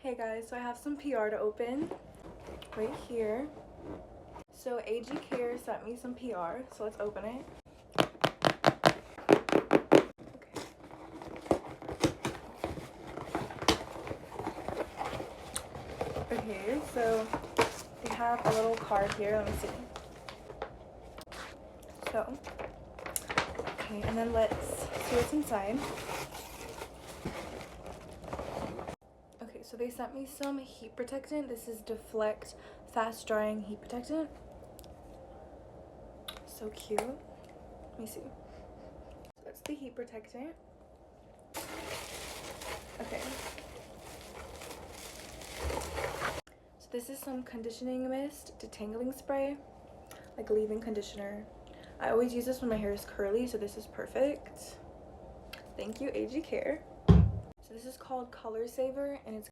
Hey guys, so I have some PR to open right here. So AG Care sent me some PR, so let's open it. Okay, so they have a little card here. Let me see. So, okay, and then let's see what's inside. Okay, so they sent me some heat protectant. This is Deflect Fast Drying Heat Protectant. So cute. Let me see. So that's the heat protectant. Okay. So this is some conditioning mist, detangling spray, like leave-in conditioner. I always use this when my hair is curly, so this is perfect. Thank you, AG Care. So this is called Color Saver, and it's